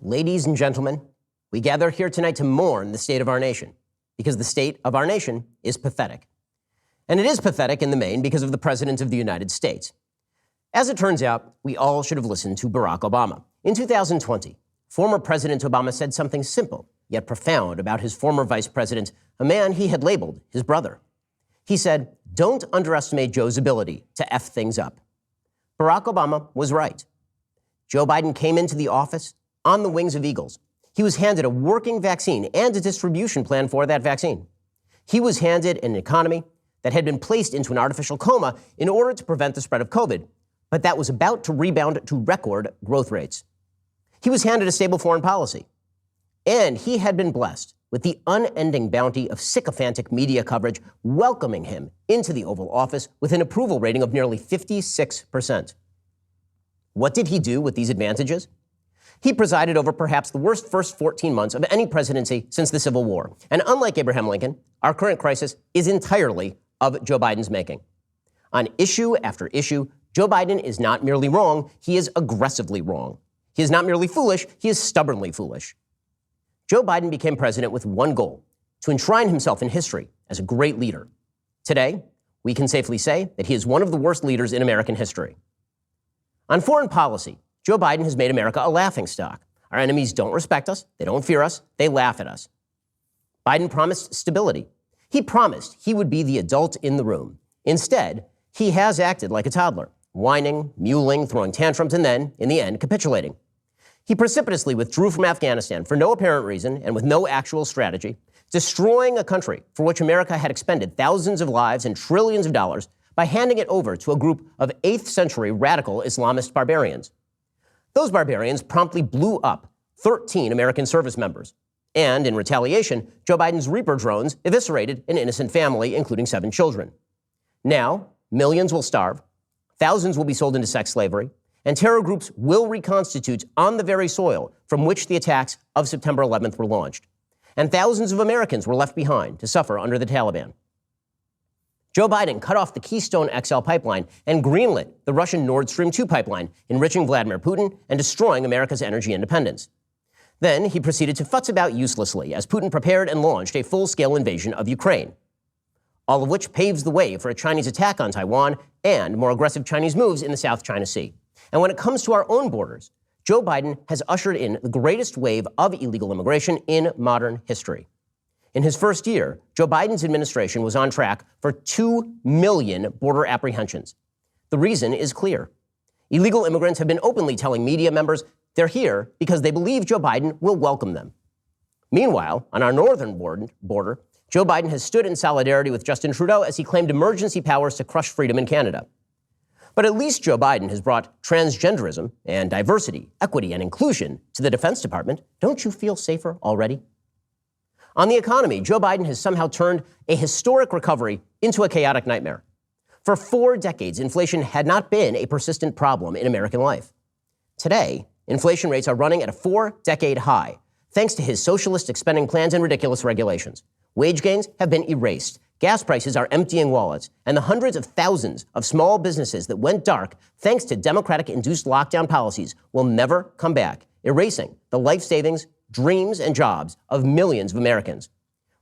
Ladies and gentlemen, we gather here tonight to mourn the state of our nation, because the state of our nation is pathetic. And it is pathetic in the main because of the President of the United States. As it turns out, we all should have listened to Barack Obama. In 2020, former President Obama said something simple yet profound about his former vice president, a man he had labeled his brother. He said, "Don't underestimate Joe's ability to F things up." Barack Obama was right. Joe Biden came into the office on the wings of eagles. He was handed a working vaccine and a distribution plan for that vaccine. He was handed an economy that had been placed into an artificial coma in order to prevent the spread of COVID, but that was about to rebound to record growth rates. He was handed a stable foreign policy, and he had been blessed with the unending bounty of sycophantic media coverage welcoming him into the Oval Office with an approval rating of nearly 56%. What did he do with these advantages? He presided over perhaps the worst first 14 months of any presidency since the Civil War. And unlike Abraham Lincoln, our current crisis is entirely of Joe Biden's making. On issue after issue, Joe Biden is not merely wrong, he is aggressively wrong. He is not merely foolish, he is stubbornly foolish. Joe Biden became president with one goal: to enshrine himself in history as a great leader. Today, we can safely say that he is one of the worst leaders in American history. On foreign policy, Joe Biden has made America a laughingstock. Our enemies don't respect us, they don't fear us, they laugh at us. Biden promised stability. He promised he would be the adult in the room. Instead, he has acted like a toddler, whining, mewling, throwing tantrums, and then, in the end, capitulating. He precipitously withdrew from Afghanistan for no apparent reason and with no actual strategy, destroying a country for which America had expended thousands of lives and trillions of dollars by handing it over to a group of 8th century radical Islamist barbarians. Those barbarians promptly blew up 13 American service members. And in retaliation, Joe Biden's Reaper drones eviscerated an innocent family, including 7 children. Now, millions will starve, thousands will be sold into sex slavery, and terror groups will reconstitute on the very soil from which the attacks of September 11th were launched. And thousands of Americans were left behind to suffer under the Taliban. Joe Biden cut off the Keystone XL pipeline and greenlit the Russian Nord Stream 2 pipeline, enriching Vladimir Putin and destroying America's energy independence. Then he proceeded to futz about uselessly as Putin prepared and launched a full-scale invasion of Ukraine, all of which paves the way for a Chinese attack on Taiwan and more aggressive Chinese moves in the South China Sea. And when it comes to our own borders, Joe Biden has ushered in the greatest wave of illegal immigration in modern history. In his first year, Joe Biden's administration was on track for 2 million border apprehensions. The reason is clear. Illegal immigrants have been openly telling media members they're here because they believe Joe Biden will welcome them. Meanwhile, on our northern border, Joe Biden has stood in solidarity with Justin Trudeau as he claimed emergency powers to crush freedom in Canada. But at least Joe Biden has brought transgenderism and diversity, equity, and inclusion to the Defense Department. Don't you feel safer already? On the economy, Joe Biden has somehow turned a historic recovery into a chaotic nightmare. For 4 decades, inflation had not been a persistent problem in American life. Today, inflation rates are running at a 4-decade high, thanks to his socialistic spending plans and ridiculous regulations. Wage gains have been erased. Gas prices are emptying wallets, and the hundreds of thousands of small businesses that went dark thanks to Democratic-induced lockdown policies will never come back, erasing the life savings, dreams, and jobs of millions of Americans.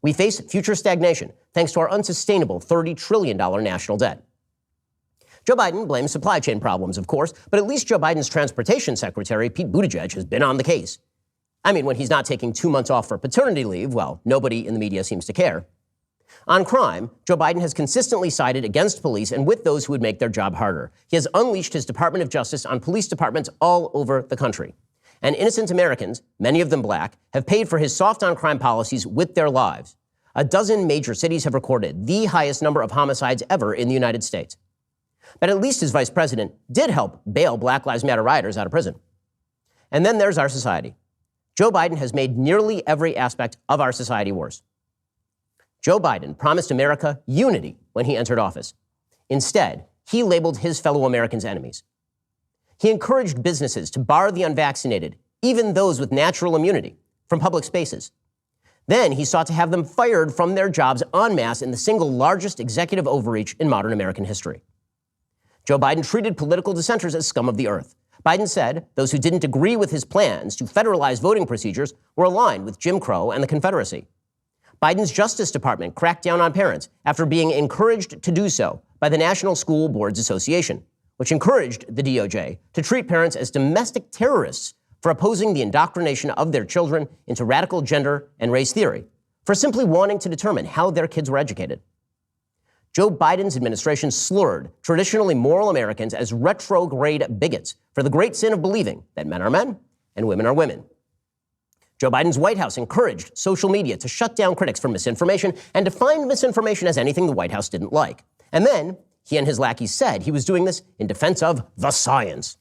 We face future stagnation thanks to our unsustainable $30 trillion national debt. Joe Biden blames supply chain problems, of course, but at least Joe Biden's transportation secretary, Pete Buttigieg, has been on the case. I mean, when he's not taking 2 months off for paternity leave, well, nobody in the media seems to care. On crime, Joe Biden has consistently sided against police and with those who would make their job harder. He has unleashed his Department of Justice on police departments all over the country. And innocent Americans, many of them black, have paid for his soft-on-crime policies with their lives. 12 major cities have recorded the highest number of homicides ever in the United States. But at least his vice president did help bail Black Lives Matter rioters out of prison. And then there's our society. Joe Biden has made nearly every aspect of our society worse. Joe Biden promised America unity when he entered office. Instead, he labeled his fellow Americans enemies. He encouraged businesses to bar the unvaccinated, even those with natural immunity, from public spaces. Then he sought to have them fired from their jobs en masse in the single largest executive overreach in modern American history. Joe Biden treated political dissenters as scum of the earth. Biden said those who didn't agree with his plans to federalize voting procedures were aligned with Jim Crow and the Confederacy. Biden's Justice Department cracked down on parents after being encouraged to do so by the National School Boards Association, which encouraged the DOJ to treat parents as domestic terrorists for opposing the indoctrination of their children into radical gender and race theory, for simply wanting to determine how their kids were educated. Joe Biden's administration slurred traditionally moral Americans as retrograde bigots for the great sin of believing that men are men and women are women. Joe Biden's White House encouraged social media to shut down critics for misinformation and defined misinformation as anything the White House didn't like. And then he and his lackeys said he was doing this in defense of the science.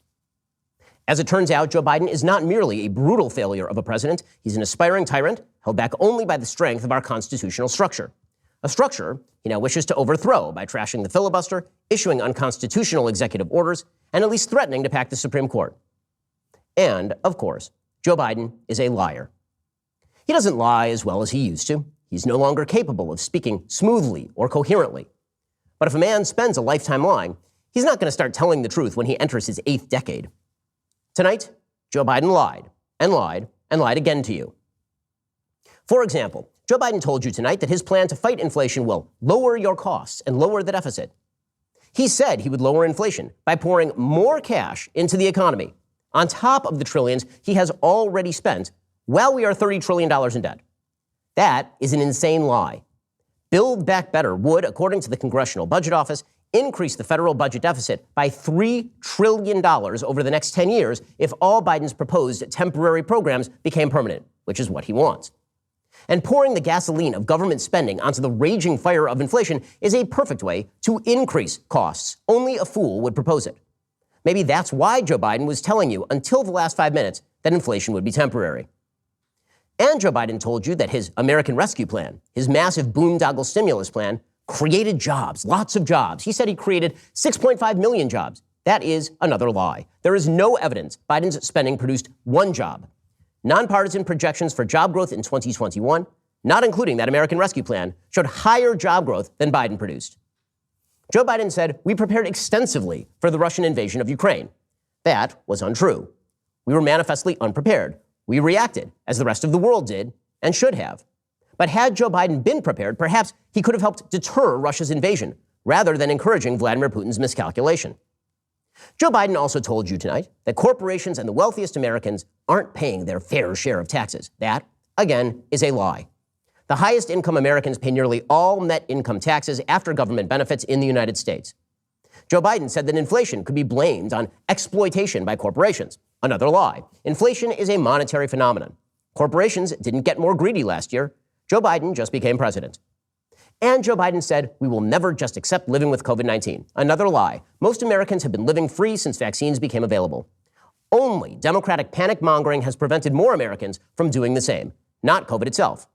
As it turns out, Joe Biden is not merely a brutal failure of a president. He's an aspiring tyrant held back only by the strength of our constitutional structure. A structure he now wishes to overthrow by trashing the filibuster, issuing unconstitutional executive orders, and at least threatening to pack the Supreme Court. And, of course, Joe Biden is a liar. He doesn't lie as well as he used to. He's no longer capable of speaking smoothly or coherently. But if a man spends a lifetime lying, he's not going to start telling the truth when he enters his 8th decade. Tonight, Joe Biden lied and lied and lied again to you. For example, Joe Biden told you tonight that his plan to fight inflation will lower your costs and lower the deficit. He said he would lower inflation by pouring more cash into the economy, on top of the trillions he has already spent, while we are $30 trillion in debt. That is an insane lie. Build Back Better would, according to the Congressional Budget Office, increase the federal budget deficit by $3 trillion over the next 10 years if all Biden's proposed temporary programs became permanent, which is what he wants. And pouring the gasoline of government spending onto the raging fire of inflation is a perfect way to increase costs. Only a fool would propose it. Maybe that's why Joe Biden was telling you until the last 5 minutes that inflation would be temporary. And Joe Biden told you that his American Rescue Plan, his massive boondoggle stimulus plan, created jobs, lots of jobs. He said he created 6.5 million jobs. That is another lie. There is no evidence Biden's spending produced one job. Nonpartisan projections for job growth in 2021, not including that American Rescue Plan, showed higher job growth than Biden produced. Joe Biden said we prepared extensively for the Russian invasion of Ukraine. That was untrue. We were manifestly unprepared. We reacted, as the rest of the world did, and should have. But had Joe Biden been prepared, perhaps he could have helped deter Russia's invasion, rather than encouraging Vladimir Putin's miscalculation. Joe Biden also told you tonight that corporations and the wealthiest Americans aren't paying their fair share of taxes. That, again, is a lie. The highest income Americans pay nearly all net income taxes after government benefits in the United States. Joe Biden said that inflation could be blamed on exploitation by corporations. Another lie. Inflation is a monetary phenomenon. Corporations didn't get more greedy last year. Joe Biden just became president. And Joe Biden said, we will never just accept living with COVID-19. Another lie. Most Americans have been living free since vaccines became available. Only Democratic panic-mongering has prevented more Americans from doing the same, not COVID itself.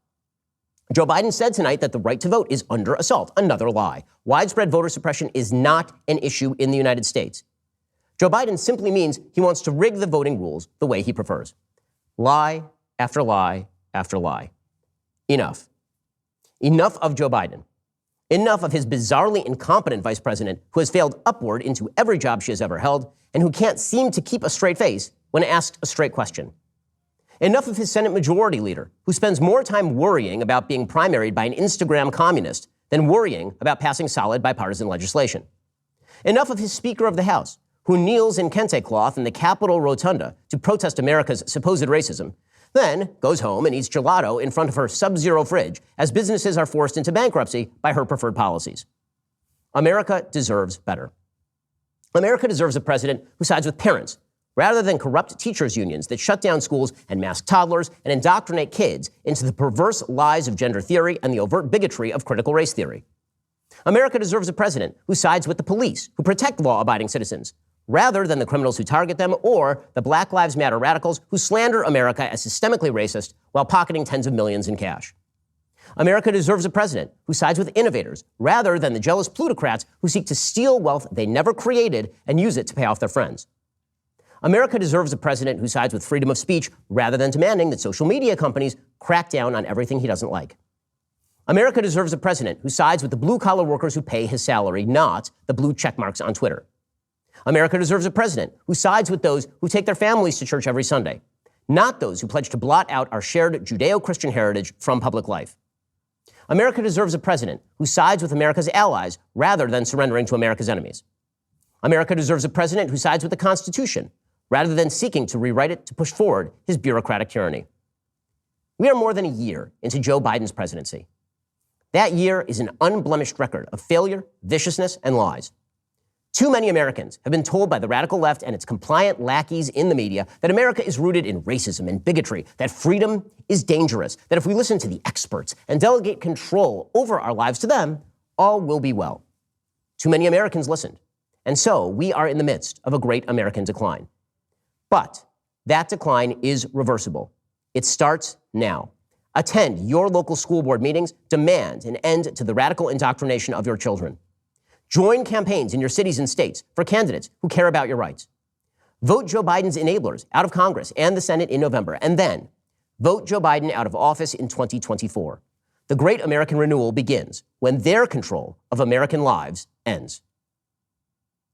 Joe Biden said tonight that the right to vote is under assault. Another lie. Widespread voter suppression is not an issue in the United States. Joe Biden simply means he wants to rig the voting rules the way he prefers. Lie after lie after lie. Enough. Enough of Joe Biden. Enough of his bizarrely incompetent vice president who has failed upward into every job she has ever held and who can't seem to keep a straight face when asked a straight question. Enough of his Senate Majority Leader who spends more time worrying about being primaried by an Instagram communist than worrying about passing solid bipartisan legislation. Enough of his Speaker of the House who kneels in kente cloth in the Capitol Rotunda to protest America's supposed racism, then goes home and eats gelato in front of her sub-zero fridge as businesses are forced into bankruptcy by her preferred policies. America deserves better. America deserves a president who sides with parents rather than corrupt teachers' unions that shut down schools and mask toddlers and indoctrinate kids into the perverse lies of gender theory and the overt bigotry of critical race theory. America deserves a president who sides with the police, who protect law-abiding citizens, rather than the criminals who target them or the Black Lives Matter radicals who slander America as systemically racist while pocketing tens of millions in cash. America deserves a president who sides with innovators rather than the jealous plutocrats who seek to steal wealth they never created and use it to pay off their friends. America deserves a president who sides with freedom of speech rather than demanding that social media companies crack down on everything he doesn't like. America deserves a president who sides with the blue-collar workers who pay his salary, not the blue check marks on Twitter. America deserves a president who sides with those who take their families to church every Sunday, not those who pledge to blot out our shared Judeo-Christian heritage from public life. America deserves a president who sides with America's allies rather than surrendering to America's enemies. America deserves a president who sides with the Constitution rather than seeking to rewrite it to push forward his bureaucratic tyranny. We are more than a year into Joe Biden's presidency. That year is an unblemished record of failure, viciousness, and lies. Too many Americans have been told by the radical left and its compliant lackeys in the media that America is rooted in racism and bigotry, that freedom is dangerous, that if we listen to the experts and delegate control over our lives to them, all will be well. Too many Americans listened, and so we are in the midst of a great American decline. But that decline is reversible. It starts now. Attend your local school board meetings. Demand an end to the radical indoctrination of your children. Join campaigns in your cities and states for candidates who care about your rights. Vote Joe Biden's enablers out of Congress and the Senate in November, and then vote Joe Biden out of office in 2024. The great American renewal begins when their control of American lives ends.